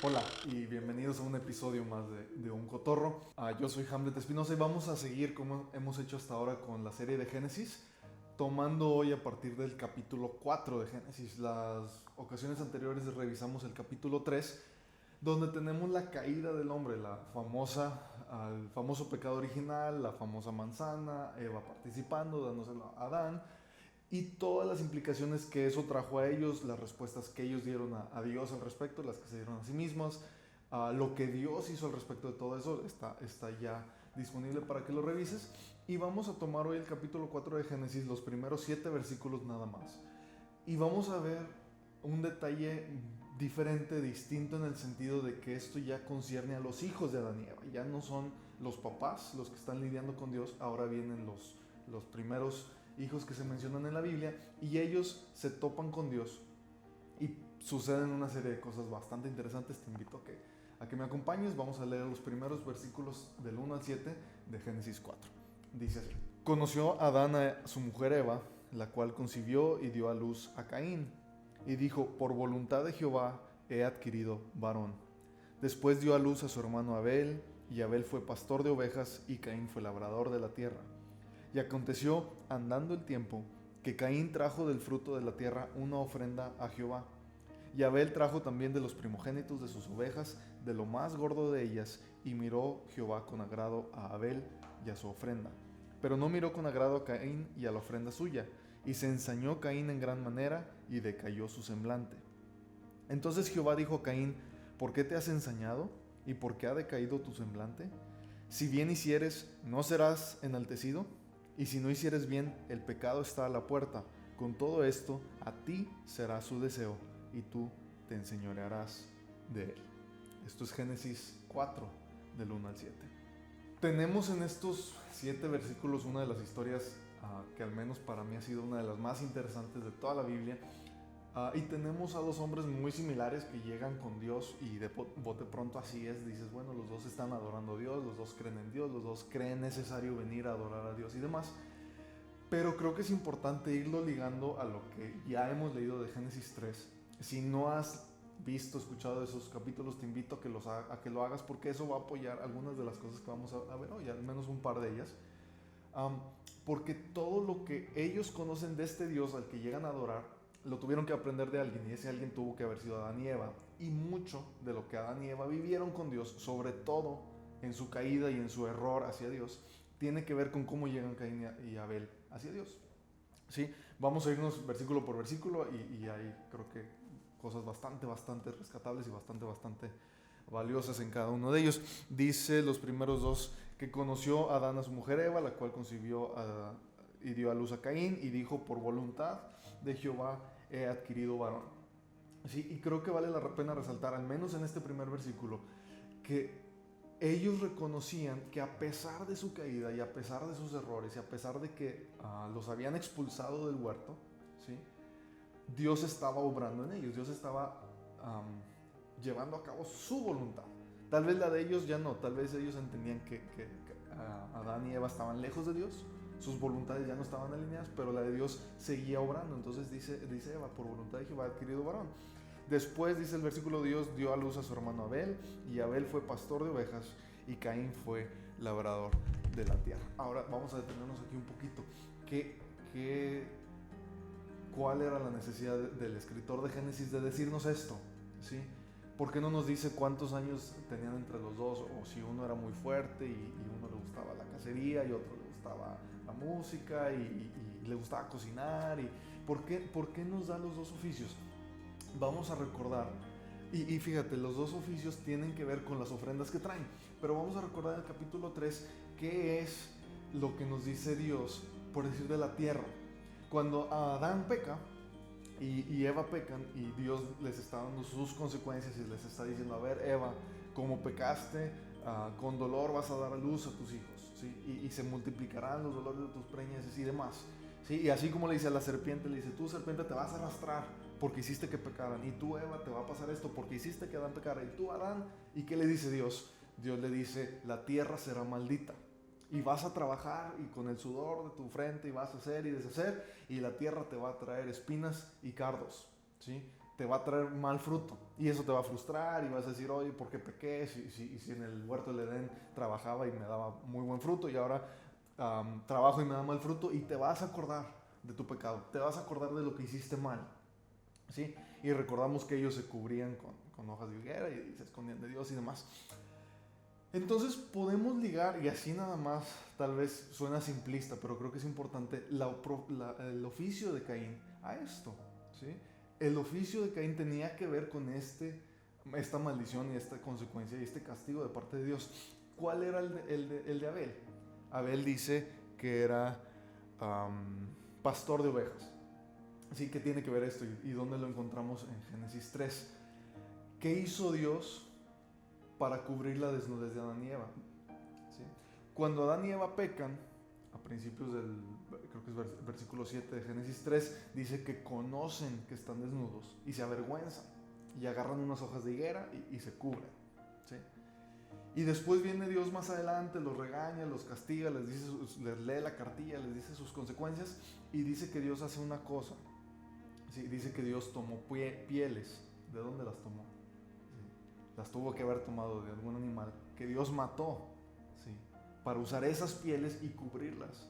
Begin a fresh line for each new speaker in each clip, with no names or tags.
Hola y bienvenidos a un episodio más de Un Cotorro. Yo soy Hamlet Espinosa y vamos a seguir como hemos hecho hasta ahora con la serie de Génesis, tomando hoy a partir del capítulo 4 de Génesis. Las ocasiones anteriores revisamos el capítulo 3, donde tenemos la caída del hombre, el famoso pecado original, la famosa manzana, Eva participando, dándoselo a Adán, y todas las implicaciones que eso trajo a ellos, las respuestas que ellos dieron a Dios al respecto, las que se dieron a sí mismos, lo que Dios hizo al respecto de todo eso, está ya disponible para que lo revises. Y vamos a tomar hoy el capítulo 4 de Génesis, los primeros 7 versículos nada más. Y vamos a ver un detalle diferente, distinto, en el sentido de que esto ya concierne a los hijos de Adán y Eva. Ya no son los papás los que están lidiando con Dios, ahora vienen los primeros hijos que se mencionan en la Biblia, y ellos se topan con Dios y suceden una serie de cosas bastante interesantes. Te invito a que me acompañes. Vamos a leer los primeros versículos del 1 al 7 de Génesis 4. Dice así: Conoció Adán a su mujer Eva, la cual concibió y dio a luz a Caín, y dijo: por voluntad de Jehová he adquirido varón. Después dio a luz a su hermano Abel, y Abel fue pastor de ovejas y Caín fue labrador de la tierra. Y aconteció, andando el tiempo, que Caín trajo del fruto de la tierra una ofrenda a Jehová. Y Abel trajo también de los primogénitos de sus ovejas, de lo más gordo de ellas, y miró Jehová con agrado a Abel y a su ofrenda. Pero no miró con agrado a Caín y a la ofrenda suya, y se ensañó Caín en gran manera, y decayó su semblante. Entonces Jehová dijo a Caín: ¿por qué te has ensañado? ¿Y por qué ha decaído tu semblante? Si bien hicieres, ¿no serás enaltecido? Y si no hicieres bien, el pecado está a la puerta. Con todo esto, a ti será su deseo, y tú te enseñorearás de él. Esto es Génesis 4, del 1 al 7. Tenemos en estos 7 versículos una de las historias que al menos para mí ha sido una de las más interesantes de toda la Biblia. Y tenemos a dos hombres muy similares que llegan con Dios, y de bote pronto así es, dices, bueno, los dos están adorando a Dios, los dos creen en Dios, los dos creen necesario venir a adorar a Dios y demás. Pero creo que es importante irlo ligando a lo que ya hemos leído de Génesis 3. Si no has visto, escuchado esos capítulos, te invito a que lo hagas, porque eso va a apoyar algunas de las cosas que vamos a ver hoy, al menos un par de ellas. Porque todo lo que ellos conocen de este Dios al que llegan a adorar, lo tuvieron que aprender de alguien, y ese alguien tuvo que haber sido Adán y Eva. Y mucho de lo que Adán y Eva vivieron con Dios, sobre todo en su caída y en su error hacia Dios, tiene que ver con cómo llegan Caín y Abel hacia Dios. ¿Sí? Vamos a irnos versículo por versículo, y hay, creo que, cosas bastante rescatables y bastante valiosas en cada uno de ellos. Dice los primeros dos que conoció Adán a su mujer Eva, la cual concibió y dio a luz a Caín, y dijo: por voluntad de Jehová he adquirido varón. Sí, y creo que vale la pena resaltar, al menos en este primer versículo, que ellos reconocían que a pesar de su caída y a pesar de sus errores y a pesar de que los habían expulsado del huerto, ¿sí?, Dios estaba obrando en ellos, Dios estaba llevando a cabo su voluntad. Tal vez la de ellos ya no, tal vez ellos entendían que Adán y Eva estaban lejos de Dios, sus voluntades ya no estaban alineadas, pero la de Dios seguía obrando. Entonces dice Eva: por voluntad de Jehová ha adquirido varón. Después dice el versículo: Dios dio a luz a su hermano Abel, y Abel fue pastor de ovejas, y Caín fue labrador de la tierra. Ahora vamos a detenernos aquí un poquito. ¿Cuál era la necesidad del escritor de Génesis de decirnos esto? ¿Sí? ¿Por qué no nos dice cuántos años tenían entre los dos? O si uno era muy fuerte y uno le gustaba la cacería y otro le gustaba la música y le gustaba cocinar. ¿Por qué nos da los dos oficios? Vamos a recordar, y fíjate, los dos oficios tienen que ver con las ofrendas que traen, pero vamos a recordar en el capítulo 3 qué es lo que nos dice Dios, por decir, de la tierra. Cuando Adán peca y Eva pecan, y Dios les está dando sus consecuencias y les está diciendo: a ver, Eva, como pecaste, con dolor vas a dar a luz a tus hijos, ¿sí? Y se multiplicarán los dolores de tus preñeces y demás, ¿sí? Y así como le dice a la serpiente, le dice: tú, serpiente, te vas a arrastrar porque hiciste que pecaran, y tú, Eva, te va a pasar esto porque hiciste que Adán pecara, y tú, Adán. ¿Y qué le dice Dios? Dios le dice: la tierra será maldita, y vas a trabajar, y con el sudor de tu frente, y vas a hacer y deshacer, y la tierra te va a traer espinas y cardos, ¿sí? te va a traer mal fruto. Y eso te va a frustrar y vas a decir, oye, ¿por qué pequé? Si en el huerto del Edén trabajaba y me daba muy buen fruto y ahora trabajo y me da mal fruto, y te vas a acordar de tu pecado, te vas a acordar de lo que hiciste mal, ¿sí? Y recordamos que ellos se cubrían con hojas de higuera y se escondían de Dios y demás. Entonces podemos ligar, y así nada más, tal vez suena simplista, pero creo que es importante, el oficio de Caín a esto, ¿sí? El oficio de Caín tenía que ver con esta maldición y esta consecuencia y este castigo de parte de Dios. ¿Cuál era el de Abel? Abel dice que era pastor de ovejas. Así que tiene que ver esto, y dónde lo encontramos en Génesis 3. ¿Qué hizo Dios para cubrir la desnudez de Adán y Eva? ¿Sí? Cuando Adán y Eva pecan, a principios creo que es versículo 7 de Génesis 3, dice que conocen que están desnudos y se avergüenzan y agarran unas hojas de higuera y se cubren, ¿sí? Y después viene Dios más adelante, los regaña, los castiga, les lee la cartilla, les dice sus consecuencias, y dice que Dios hace una cosa, ¿sí? Dice que Dios tomó pieles. ¿De dónde las tomó? ¿Sí? Las tuvo que haber tomado de algún animal que Dios mató, ¿sí? Para usar esas pieles y cubrirlas,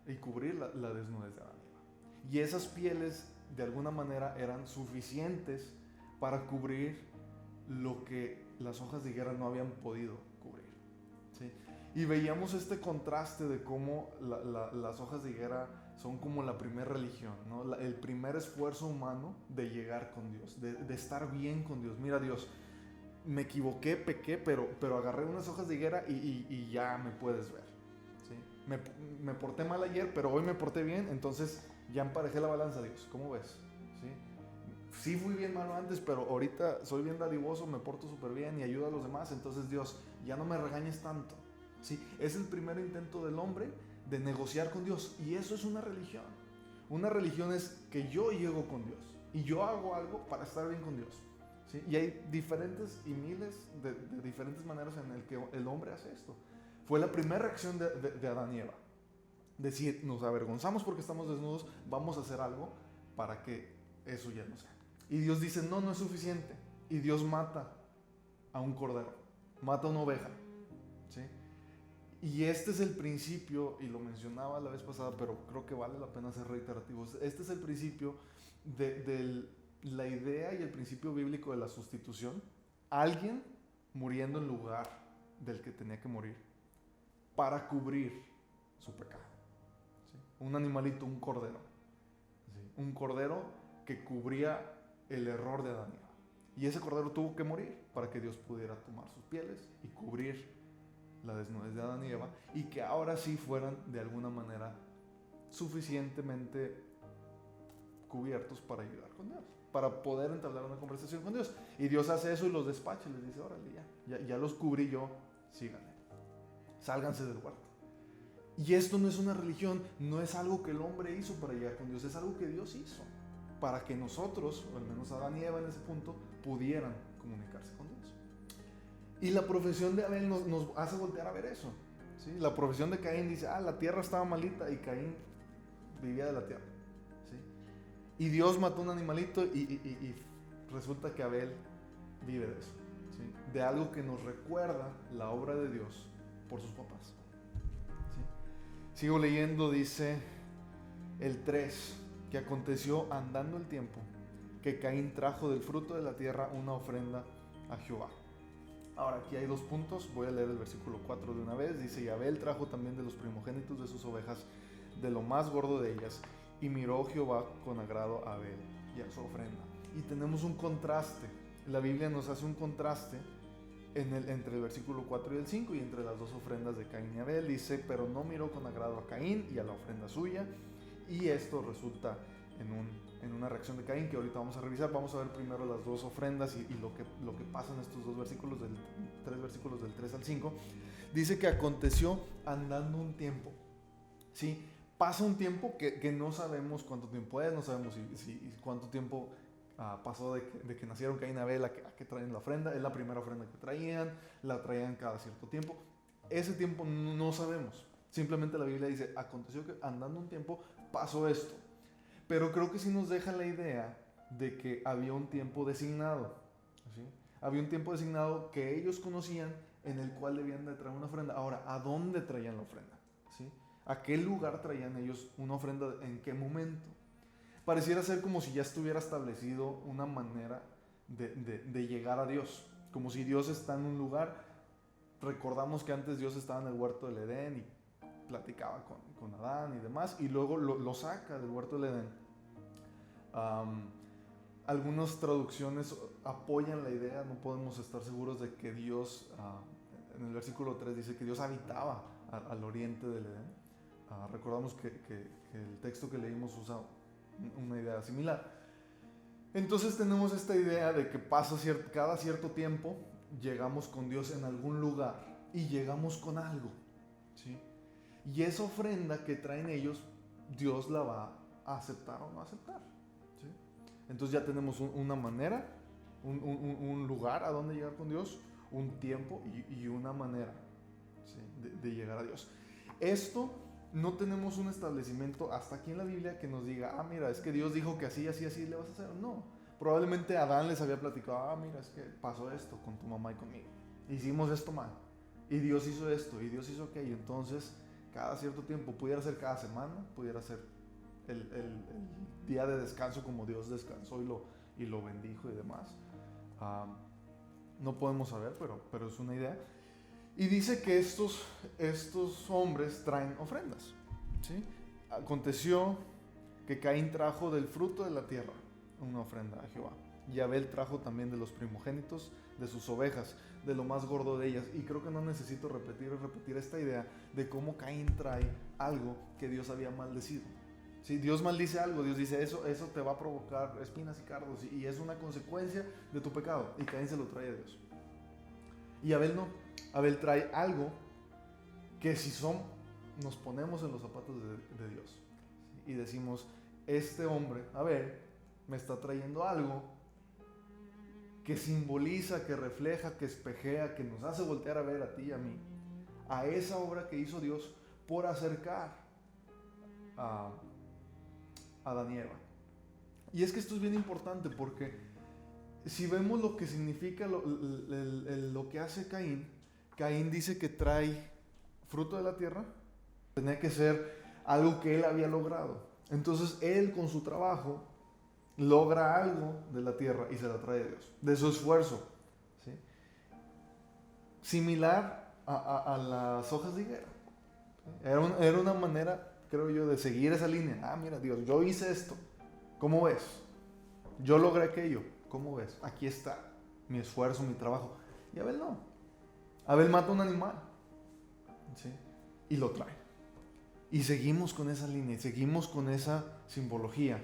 y cubrir la desnudez de Adán y Eva. Y esas pieles de alguna manera eran suficientes para cubrir lo que las hojas de higuera no habían podido cubrir, ¿sí? Y veíamos este contraste de cómo las hojas de higuera son como la primera religión, ¿no? El primer esfuerzo humano de llegar con Dios, de estar bien con Dios. Mira, Dios, me equivoqué, pequé, pero agarré unas hojas de higuera y ya me puedes ver, ¿sí? Me porté mal ayer, pero hoy me porté bien, entonces ya emparejé la balanza, Dios. ¿Cómo ves? ¿Sí? Sí fui bien malo antes, pero ahorita soy bien dadivoso, me porto súper bien y ayudo a los demás. Entonces, Dios, ya no me regañes tanto, ¿sí? Es el primer intento del hombre de negociar con Dios. Y eso es una religión. Una religión es que yo llego con Dios y yo hago algo para estar bien con Dios, ¿sí? Y hay diferentes y miles de diferentes maneras en el que el hombre hace esto. Fue la primera reacción de Adán y Eva. Decir, nos avergonzamos porque estamos desnudos, vamos a hacer algo para que eso ya no sea. Y Dios dice, no, no es suficiente. Y Dios mata a un cordero, mata a una oveja, ¿sí? Y este es el principio, y lo mencionaba la vez pasada, pero creo que vale la pena ser reiterativos. Este es el principio de la idea y el principio bíblico de la sustitución. Alguien muriendo en lugar del que tenía que morir para cubrir su pecado, ¿sí? Un animalito, un cordero, ¿sí? Un cordero que cubría el error de Adán y Eva. Y ese cordero tuvo que morir para que Dios pudiera tomar sus pieles y cubrir la desnudez de Adán y Eva, y que ahora sí fueran de alguna manera suficientemente cubiertos para ayudar con Dios, para poder entablar una conversación con Dios. Y Dios hace eso y los despacha y les dice, órale, ya los cubrí yo, síganme, sálganse del huerto. Y esto no es una religión, no es algo que el hombre hizo para llegar con Dios, es algo que Dios hizo para que nosotros, o al menos Adán y Eva en ese punto, pudieran comunicarse con Dios. Y la profesión de Abel nos hace voltear a ver eso, ¿sí? La profesión de Caín dice, la tierra estaba malita, y Caín vivía de la tierra, ¿sí? Y Dios mató un animalito y resulta que Abel vive de eso, ¿sí? De algo que nos recuerda la obra de Dios por sus papás, ¿sí? Sigo leyendo, dice el 3, que aconteció andando el tiempo que Caín trajo del fruto de la tierra una ofrenda a Jehová. Ahora aquí hay 2 puntos, voy a leer el versículo 4 de una vez. Dice, y Abel trajo también de los primogénitos de sus ovejas, de lo más gordo de ellas, y miró Jehová con agrado a Abel y a su ofrenda. Y tenemos un contraste, la Biblia nos hace un contraste entre el versículo 4 y el 5, y entre las 2 ofrendas de Caín y Abel. Dice, pero no miró con agrado a Caín y a la ofrenda suya, y esto resulta en una reacción de Caín que ahorita vamos a revisar. Vamos a ver primero las 2 ofrendas y lo que pasa en estos 2 versículos, 3 versículos del 3 al 5. Dice que aconteció andando un tiempo, ¿sí? Pasa un tiempo que no sabemos cuánto tiempo es, no sabemos cuánto tiempo pasó de que nacieron Caín y Abel a que traen la ofrenda. Es la primera ofrenda que la traían cada cierto tiempo. Ese tiempo no sabemos. Simplemente la Biblia dice, aconteció que andando un tiempo pasó esto. Pero creo que sí nos deja la idea de que había un tiempo designado, ¿sí? Había un tiempo designado que ellos conocían en el cual debían de traer una ofrenda. Ahora, ¿a dónde traían la ofrenda? ¿Sí? ¿A qué lugar traían ellos una ofrenda? ¿En qué momento? Pareciera ser como si ya estuviera establecido una manera de llegar a Dios. Como si Dios está en un lugar. Recordamos que antes Dios estaba en el huerto del Edén y platicaba con Adán y demás, y luego lo saca del huerto del Edén. Algunas traducciones apoyan la idea, no podemos estar seguros de que Dios, en el versículo 3 dice que Dios habitaba al oriente del Edén. Recordamos que el texto que leímos usa una idea similar. Entonces tenemos esta idea de que cada cierto tiempo llegamos con Dios en algún lugar y llegamos con algo, ¿sí? Y esa ofrenda que traen ellos, Dios la va a aceptar o no aceptar, ¿sí? Entonces ya tenemos una manera, un lugar a donde llegar con Dios, un tiempo y una manera, ¿sí? de llegar a Dios. Esto no tenemos un establecimiento hasta aquí en la Biblia que nos diga, mira, es que Dios dijo que así, así, así le vas a hacer. No, probablemente Adán les había platicado, mira, es que pasó esto con tu mamá y conmigo. Hicimos esto mal. Y Dios hizo esto, y Dios hizo aquello. Entonces, cada cierto tiempo, pudiera ser cada semana, pudiera ser el día de descanso como Dios descansó y lo bendijo y demás. No podemos saber, pero es una idea. Y dice que estos hombres traen ofrendas, ¿sí? Aconteció que Caín trajo del fruto de la tierra una ofrenda a Jehová. Y Abel trajo también de los primogénitos de sus ovejas, de lo más gordo de ellas. Y creo que no necesito repetir esta idea de cómo Caín trae algo que Dios había maldecido. Si Dios maldice algo, Dios dice, eso te va a provocar espinas y cardos, y es una consecuencia de tu pecado. Y Caín se lo trae a Dios. Y Abel no. Abel trae algo que nos ponemos en los zapatos de Dios, ¿sí? Y decimos, este hombre, Abel, me está trayendo algo que simboliza, que refleja, que espejea, que nos hace voltear a ver a ti y a mí, a esa obra que hizo Dios por acercar a Adán y Eva. Y es que esto es bien importante porque si vemos lo que significa lo que hace Caín dice que trae fruto de la tierra, tenía que ser algo que él había logrado. Entonces él con su trabajo logra algo de la tierra y se la trae a Dios, de su esfuerzo, ¿sí? Similar a las hojas de higuera. Era una manera, creo yo, de seguir esa línea. Mira, Dios, yo hice esto, ¿cómo ves? Yo logré aquello, ¿cómo ves? Aquí está mi esfuerzo, mi trabajo. Y Abel no. Abel mata un animal, ¿sí? Y lo trae. Y seguimos con esa línea, y seguimos con esa simbología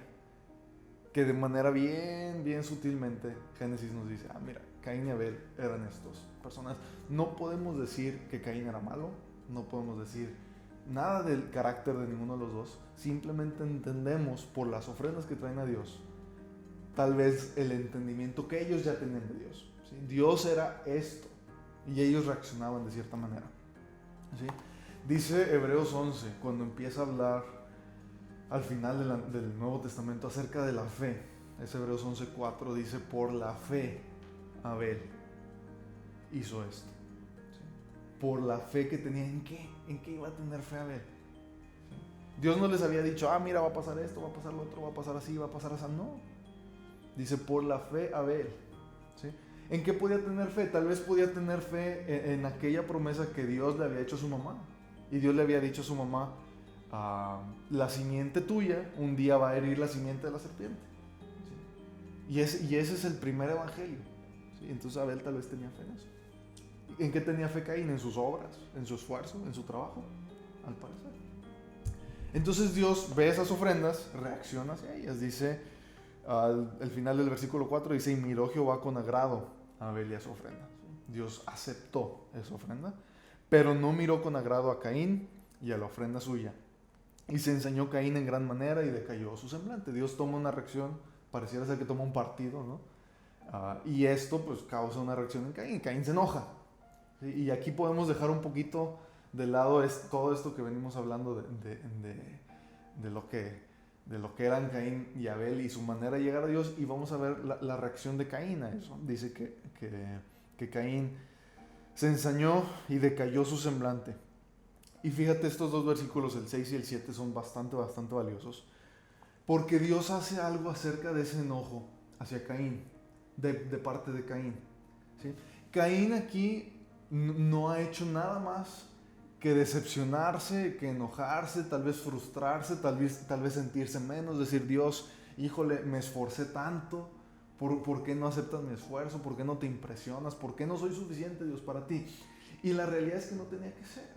que de manera bien, bien sutilmente Génesis nos dice, mira, Caín y Abel eran estos personas. No podemos decir que Caín era malo, no podemos decir nada del carácter de ninguno de los dos, simplemente entendemos por las ofrendas que traen a Dios, tal vez el entendimiento que ellos ya tenían de Dios, ¿sí? Dios era esto, y ellos reaccionaban de cierta manera, ¿sí? Dice Hebreos 11, cuando empieza a hablar al final del Nuevo Testamento acerca de la fe, es Hebreos 11:4, dice, por la fe Abel hizo esto, ¿sí? Por la fe que tenía. ¿En qué iba a tener fe Abel? ¿Sí? Dios no les había dicho, mira, va a pasar esto, va a pasar lo otro, va a pasar así, va a pasar así. No, dice, por la fe Abel, ¿sí? ¿En qué podía tener fe? Tal vez podía tener fe en aquella promesa que Dios le había hecho a su mamá. Y Dios le había dicho a su mamá, la simiente tuya un día va a herir la simiente de la serpiente, ¿sí? Y ese es el primer evangelio, ¿sí? Entonces Abel tal vez tenía fe en eso. ¿En qué tenía fe Caín? En sus obras, en su esfuerzo, en su trabajo, al parecer. Entonces Dios ve esas ofrendas, reacciona hacia ellas. Dice, al final del versículo 4, dice, y miró Jehová con agrado a Abel y a su ofrenda, ¿sí? Dios aceptó esa ofrenda, pero no miró con agrado a Caín y a la ofrenda suya. Y se ensañó Caín en gran manera y decayó su semblante. Dios toma una reacción, pareciera ser que toma un partido, ¿no? Y esto pues causa una reacción en Caín. Caín se enoja, ¿sí? Y aquí podemos dejar un poquito de lado todo esto que venimos hablando de lo que de lo que eran Caín y Abel y su manera de llegar a Dios, y vamos a ver la reacción de Caín a eso. Dice que Caín se ensañó y decayó su semblante. Y fíjate, estos dos versículos, el 6 y el 7, son bastante valiosos, porque Dios hace algo acerca de ese enojo hacia Caín, de parte de Caín, ¿sí? Caín aquí no ha hecho nada más que decepcionarse, que enojarse, tal vez frustrarse, tal vez sentirse menos, decir: Dios, híjole, me esforcé tanto, ¿por qué no aceptas mi esfuerzo? ¿Por qué no te impresionas? ¿Por qué no soy suficiente, Dios, para ti? Y la realidad es que no tenía que ser.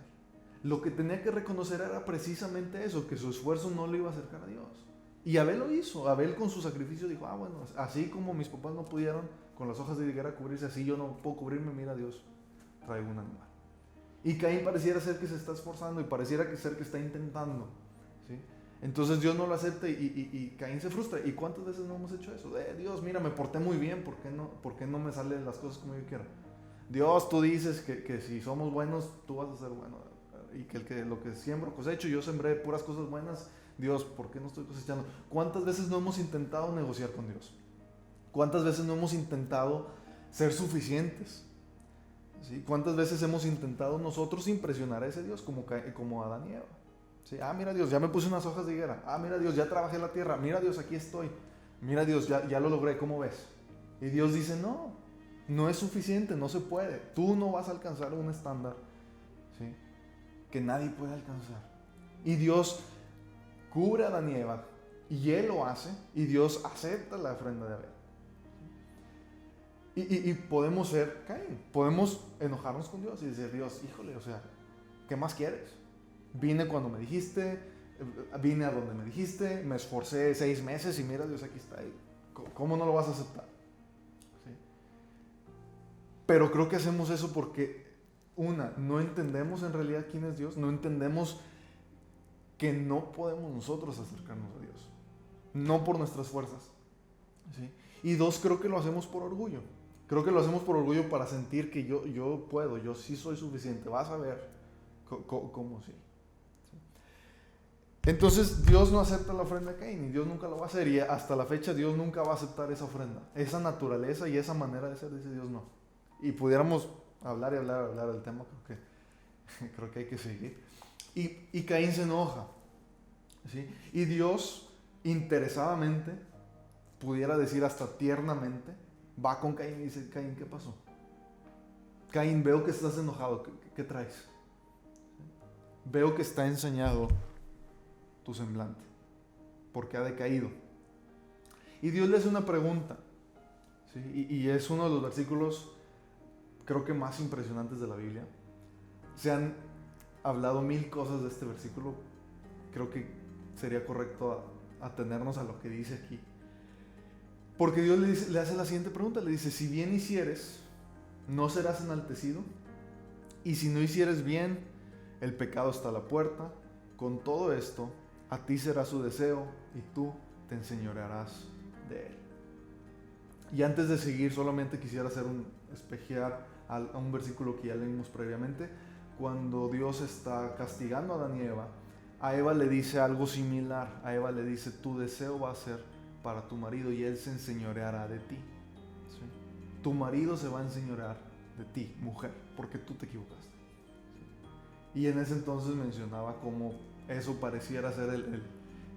Lo que tenía que reconocer era precisamente eso, que su esfuerzo no le iba a acercar a Dios. Y Abel lo hizo. Abel con su sacrificio dijo: bueno, así como mis papás no pudieron con las hojas de higuera cubrirse, así yo no puedo cubrirme, mira, Dios, traigo un animal. Y Caín pareciera ser que se está esforzando y pareciera ser que está intentando, ¿sí? Entonces Dios no lo acepta y Caín se frustra. ¿Y cuántas veces no hemos hecho eso? Dios, mira, me porté muy bien, ¿por qué no me salen las cosas como yo quiero? Dios, tú dices que si somos buenos, tú vas a ser bueno, y que lo que siembro cosecho. Yo sembré puras cosas buenas. Dios, ¿por qué no estoy cosechando? ¿Cuántas veces no hemos intentado negociar con Dios? ¿Cuántas veces no hemos intentado ser suficientes? ¿Sí? ¿Cuántas veces hemos intentado nosotros impresionar a ese Dios como Adán y Eva? ¿Sí? Mira, Dios, ya me puse unas hojas de higuera. Mira, Dios, ya trabajé la tierra. Mira, Dios, aquí estoy. Mira, Dios, ya lo logré. ¿Cómo ves? Y Dios dice: no es suficiente, no se puede. Tú no vas a alcanzar un estándar, ¿sí?, que nadie puede alcanzar. Y Dios cubre a Adán y Eva, y Él lo hace, y Dios acepta la ofrenda de Abel. Y podemos ser Caín, podemos enojarnos con Dios y decir: Dios, híjole, o sea, ¿qué más quieres? Vine cuando me dijiste, vine a donde me dijiste, me esforcé 6 meses y mira, Dios, aquí está. ¿Cómo no lo vas a aceptar? ¿Sí? Pero creo que hacemos eso porque, no entendemos en realidad quién es Dios, no entendemos que no podemos nosotros acercarnos a Dios, no por nuestras fuerzas, ¿sí? Y 2, creo que lo hacemos por orgullo. Creo que lo hacemos por orgullo para sentir que yo puedo, yo sí soy suficiente. Vas a ver cómo sí. Entonces Dios no acepta la ofrenda de Caín y Dios nunca lo va a hacer, y hasta la fecha Dios nunca va a aceptar esa ofrenda. Esa naturaleza y esa manera de ser, dice Dios, no. Y pudiéramos hablar del tema, creo que hay que seguir. Y Caín se enoja, ¿sí? Y Dios, interesadamente, pudiera decir hasta tiernamente, va con Caín y dice: Caín, ¿qué pasó? Caín, veo que estás enojado, ¿qué traes? Veo que está ensañado tu semblante, porque ha decaído. Y Dios le hace una pregunta, ¿sí? Y es uno de los versículos, creo que más impresionantes de la Biblia. Se han hablado 1000 cosas de este versículo. Creo que sería correcto atenernos a lo que dice aquí. Porque Dios le hace la siguiente pregunta, le dice: si bien hicieres, no serás enaltecido, y si no hicieres bien, el pecado está a la puerta. Con todo esto, a ti será su deseo, y tú te enseñorearás de él. Y antes de seguir, solamente quisiera hacer espejear a un versículo que ya leímos previamente. Cuando Dios está castigando a Adán y Eva, a Eva le dice algo similar. A Eva le dice: tu deseo va a ser para tu marido y él se enseñoreará de ti, ¿sí? Tu marido se va a enseñorear de ti, mujer, porque tú te equivocaste, ¿sí? Y en ese entonces mencionaba cómo eso pareciera ser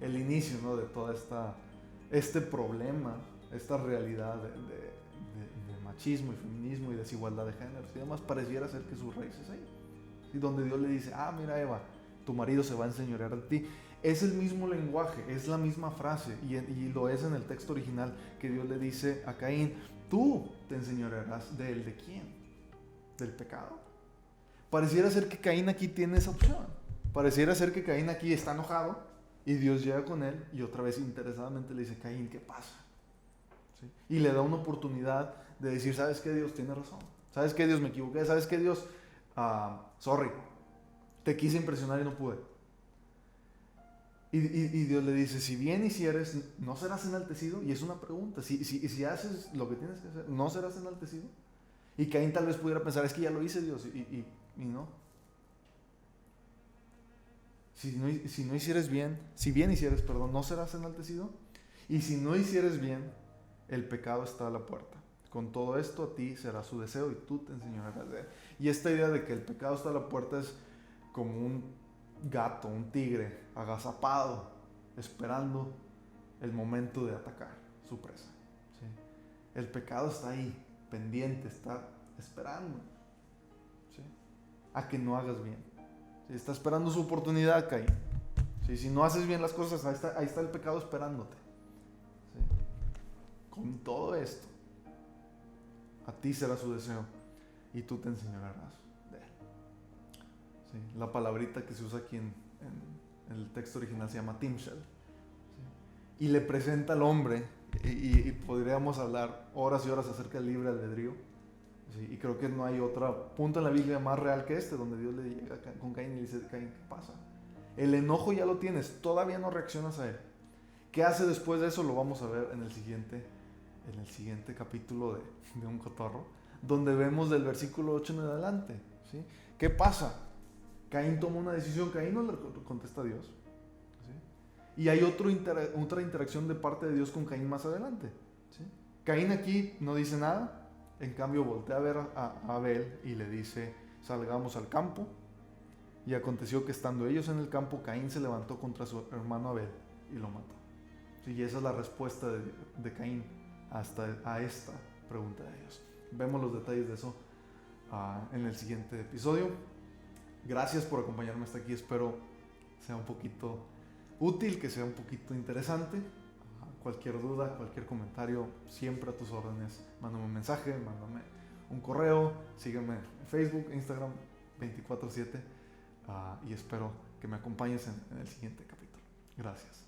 el inicio, ¿no?, de toda este problema, esta realidad de machismo y feminismo y desigualdad de géneros y demás. Pareciera ser que su raíz es ahí, y donde Dios le dice: mira, Eva, tu marido se va a enseñorear de ti. Es el mismo lenguaje, es la misma frase, y lo es en el texto original, que Dios le dice a Caín: tú te enseñorearás de él. ¿De quién? Del pecado. Pareciera ser que Caín aquí tiene esa opción. Pareciera ser que Caín aquí está enojado y Dios llega con él y otra vez interesadamente le dice: Caín, ¿qué pasa? ¿Sí? Y le da una oportunidad de decir: ¿sabes qué, Dios? Tiene razón. ¿Sabes qué, Dios? Me equivoqué. ¿Sabes qué, Dios? Sorry. Te quise impresionar y no pude. Y Dios le dice: si bien hicieres, ¿no serás enaltecido? Y es una pregunta. Si haces lo que tienes que hacer, ¿no serás enaltecido? Y Caín tal vez pudiera pensar: es que ya lo hice, Dios, y no. Si no hicieres bien, si bien hicieres, perdón, no serás enaltecido. Y si no hicieres bien, el pecado está a la puerta. Con todo esto a ti será su deseo y tú te enseñarás de él. Y esta idea de que el pecado está a la puerta es como un gato, un tigre agazapado, esperando el momento de atacar su presa. ¿Sí? El pecado está ahí, pendiente, está esperando, ¿sí?, a que no hagas bien. ¿Sí? Está esperando su oportunidad, Caín. ¿Sí? Si no haces bien las cosas, ahí está el pecado esperándote. ¿Sí? Con todo esto, a ti será su deseo y tú te enseñarás de él. ¿Sí? La palabrita que se usa aquí en el texto original se llama timshel. ¿Sí? Y le presenta al hombre, y podríamos hablar horas y horas acerca del libre albedrío. ¿Sí? Y creo que no hay otro punto en la Biblia más real que este, donde Dios le llega con Caín y le dice: Caín, ¿qué pasa? El enojo ya lo tienes, todavía no reaccionas a él. ¿Qué hace después de eso? Lo vamos a ver en el siguiente capítulo de Un Cotorro, donde vemos del versículo 8 en adelante. ¿Sí? ¿Qué pasa? Caín toma una decisión, Caín no le contesta a Dios. ¿Sí? Y hay otra interacción de parte de Dios con Caín más adelante. ¿Sí? Caín aquí no dice nada, en cambio voltea a ver a Abel y le dice: salgamos al campo. Y aconteció que estando ellos en el campo, Caín se levantó contra su hermano Abel y lo mató. ¿Sí? Y esa es la respuesta de Caín a esta pregunta de Dios. Vemos los detalles de eso en el siguiente episodio. Gracias por acompañarme hasta aquí. Espero sea un poquito útil, que sea un poquito interesante. Cualquier duda, cualquier comentario, siempre a tus órdenes. Mándame un mensaje, mándame un correo, sígueme en Facebook, Instagram, 24/7. Y espero que me acompañes en el siguiente capítulo. Gracias.